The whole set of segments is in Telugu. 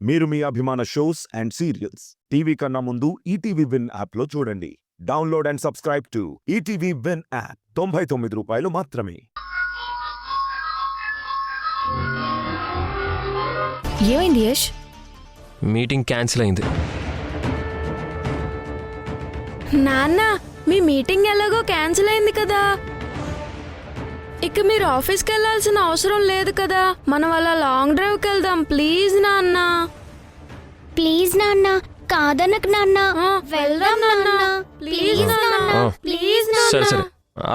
మీరు మీ అభిమాన షోస్ అండ్ సీరియల్స్ టీవీ కన్నా ముందు ఈటీవీ విన్ యాప్లో చూడండి. Download and subscribe to ETV win app. 99 రూపాయలు మాత్రమే. ఏమైంది యష్? మీటింగ్ క్యాన్సిల్ అయింది. నాన్న, మీ మీటింగ్ ఎలాగో క్యాన్సిల్ అయింది కదా, ఇక మీరు ఆఫీస్కి వెళ్ళాల్సిన అవసరం లేదు కదా. మనం అలా లాంగ్ డ్రైవ్కి వెళ్దాం ప్లీజ్ నాన్న. ప్లీజ్ నాన్న, కాదనకు నాన్న. వెళ్దాం నాన్న ప్లీజ్ నాన్న, ప్లీజ్ నాన్న. సరే సరే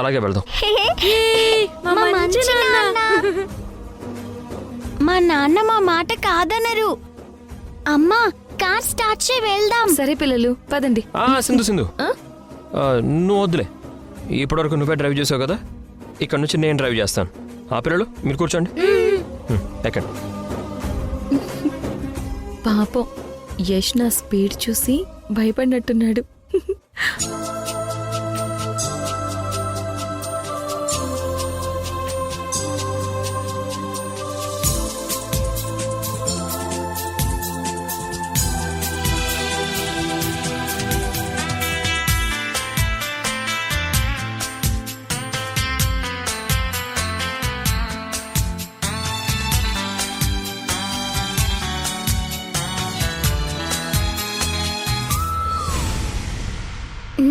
అలాగే వెళ్దాం. మా మంచి నాన్న. మా నాన్న మా మాట కాదనరు. అమ్మా, కార్ స్టార్ట్ చేయి, వెళ్దాం. సరే పిల్లలు పదండి. సింధు నువ్వు వద్దులే, ఇప్పటివరకు నువ్వే డ్రైవ్ చేసావు కదా, ఇక్కడ నుంచి నేను డ్రైవ్ చేస్తాను. ఆ పిల్లలు మీరు కూర్చోండి. ఎక్కండి. పాపం యష్ నా స్పీడ్ చూసి భయపడినట్టున్నాడు.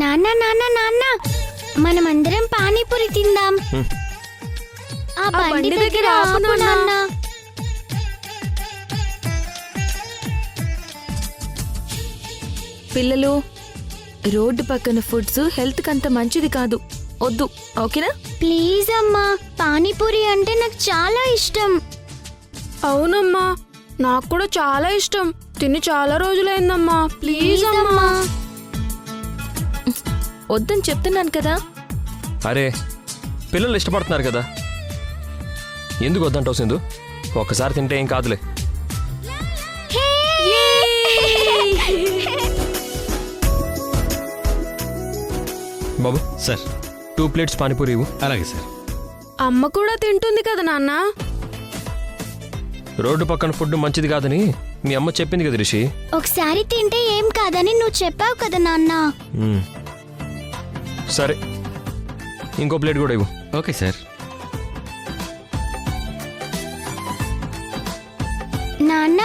నాన్న నాన్న నాన్న, మనమందరం పానీపూరి తిందాం. ఆ బండి దగ్గర ఆపు నాన్న. పిల్లలు, రోడ్డు పక్కన ఫుడ్స్ హెల్త్ కంత మంచిది కాదు, వద్దు. ఓకేనా? ప్లీజ్ అమ్మా, పానీపూరి అంటే నాకు చాలా ఇష్టం. అవునమ్మా, నాకు కూడా చాలా ఇష్టం. తిని చాలా రోజులైందమ్మా. ప్లీజ్ అమ్మా. వద్దని చెప్తున్నాను కదా. అరే పిల్లలు ఇష్టపడుతున్నారు కదా, ఎందుకు వద్దంటావు సింధు? ఒక్కసారి తింటే ఏం కాదులే. బాబు సార్, 2 ప్లేట్స్ పానీపూరి ఇవ్వు. అలాగే సార్. అమ్మ కూడా తింటుంది కదా నాన్న. రోడ్డు పక్కన ఫుడ్ మంచిది కాదని మీ అమ్మ చెప్పింది కదా రిషి. ఒకసారి తింటే ఏం కాదని నువ్వు చెప్పావు కదా నాన్న. సరే, ఇంకో ప్లేట్ కూడా ఇవ్వు. Okay sir. నాన్న,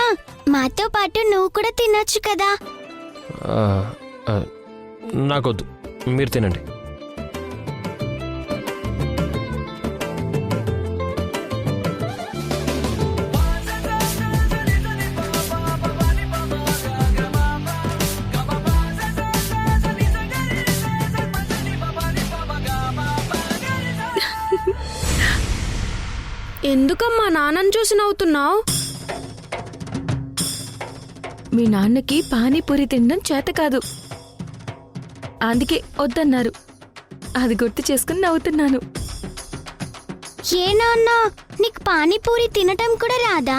మాతో పాటు నువ్వు కూడా తినొచ్చు కదా. నాకొద్దు, మీరు తినండి. ఎందుకమ్మా నాన్నని చూసి నవ్వుతున్నావు? మీ నాన్నకి పానీపూరి తినడం చేత కాదు, అందుకే వద్దన్నారు. అది గుర్తు చేసుకుని నవ్వుతున్నాను. ఏ నాన్న, నీకు పానీపూరి తినటం కూడా రాదా?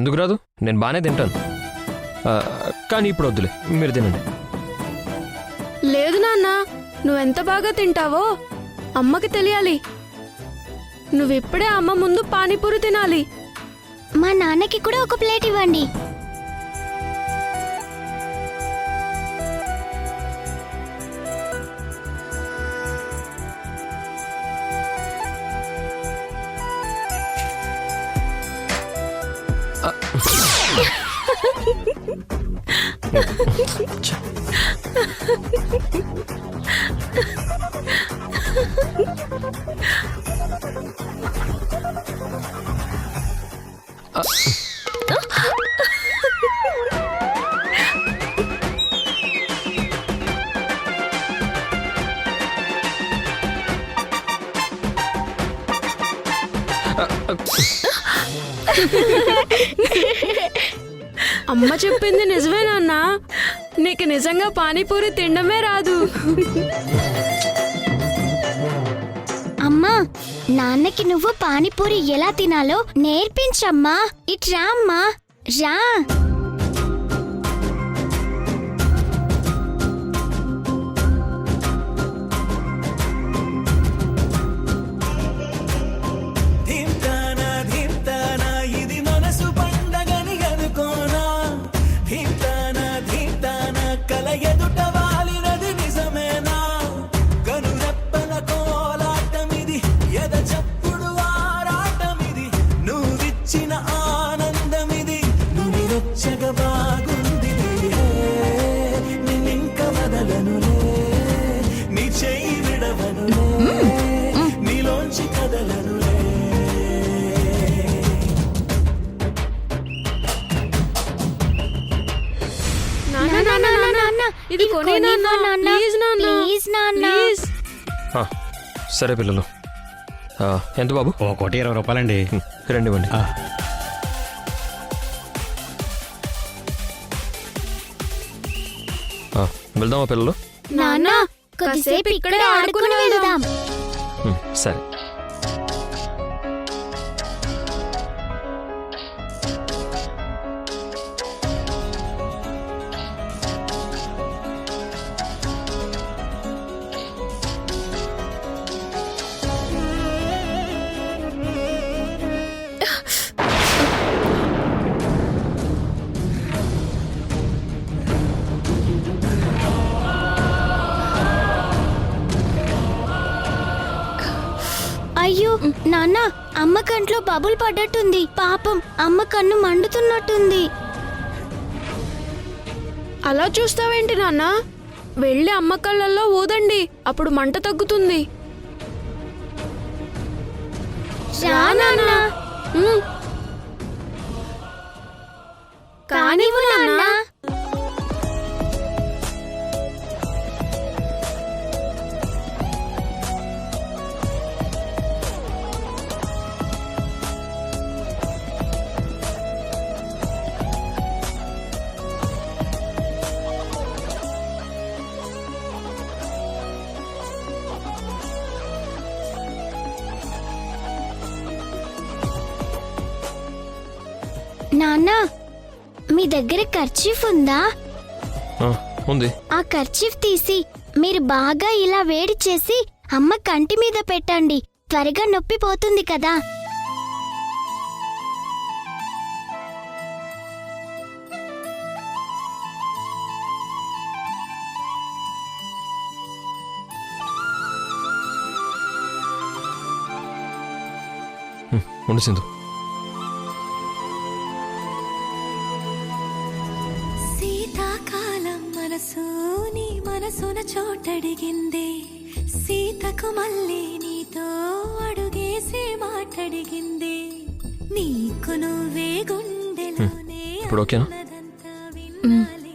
ఎందుకు రాదు, నేను బాగానే తింటాను. కానీ ఇప్పుడు వద్దులే, మీరు తినండి. లేదు నాన్న, నువ్వెంత బాగా తింటావో అమ్మకి తెలియాలి. నువ్విప్పుడే అమ్మ ముందు పానీపూరి తినాలి. మా నాన్నకి కూడా ఒక ప్లేట్ ఇవ్వండి. అమ్మ చెప్పింది నిజమేనా? నీకు నిజంగా పానీపూరి తినడమే రాదు. అమ్మా, నాన్నకి నువ్వు పానీపూరి ఎలా తినాలో నేర్పించమ్మా. ఇట్రా అమ్మా, రా. ధింతానా ధింతానా ఇది మనసు పండగని వెచ్చగా బాగుంది నిన్నింక వదలనులే నీ చెయ్యి విడవనులే నీలోంచి కదలనులే నాన్న నాన్న నాన్న ఇది కొనే నాన్న ప్లీజ్ నాన్న ప్లీజ్ నాన్న ప్లీజ్. ఆ, సరే పిల్లలు ఎంత బాబు? 1,20 రూపాయలండి. రండి ఇవ్వండి. వెళ్దామా పిల్లలు? నాన్న కాసేపు ఇక్కడే ఆడుకుని వెళ్దాం. సరే. అయ్యో నాన్న, అమ్మ కంట్లో బబుల్ పడ్డట్టుంది. పాపం అమ్మ కన్ను మండుతున్నట్టుంది. అలా చూస్తావేంటి నాన్న? వెళ్ళి అమ్మ కళ్ళల్లో ఊదండి, అప్పుడు మంట తగ్గుతుంది. రా నాన్న. ఉమ్. కానివ్వు నాన్న. నాన్న, మీ దగ్గర కర్చీఫ్ ఉందా? ఉంది. ఆ కర్చీఫ్ తీసి మీరు బాగా ఇలా వేడి చేసి అమ్మ కంటి మీద పెట్టండి. త్వరగా నొప్పి పోతుంది కదా. ఉండు సింధు. శీతాకాలం మనసు నీ మనసున చోటడిగింది. సీతకు మళ్ళీ నీతో అడుగేసి మాటడిగింది. నీకు నువ్వే గుండెలోనే ఇప్పుడు ఓకేనా? అన్నదంతా వినాలి.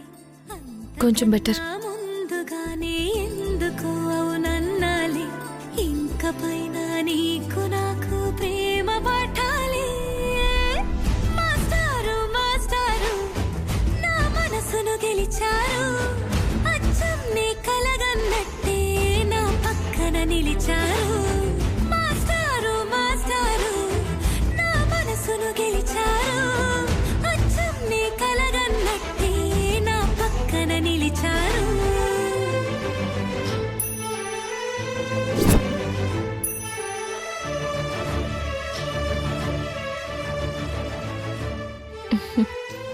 కొంచెం బెటర్. ముందుగానే ఎందుకు అవునన్నాలి. ఇంక పైన నీకు నాకు ప్రేమ పట్టాలి. మాస్టారు మాస్టారు నా మనసును గెలిచారు. అచ్చం నీ కలగన్నట్టే నా పక్కన నిలిచారు. మాస్టారు మాస్టారు నా మనసును గెలిచారు. అచ్చం నీ కలగన్నట్టే నా పక్కన నిలిచారు.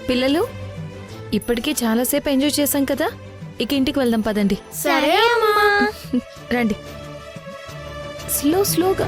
పిల్లలు, ఇప్పటికే చాలాసేపు ఎంజాయ్ చేశాం కదా, ఇక ఇంటికి వెళ్దాం పదండి. సరే అమ్మా. రండి. స్లోగా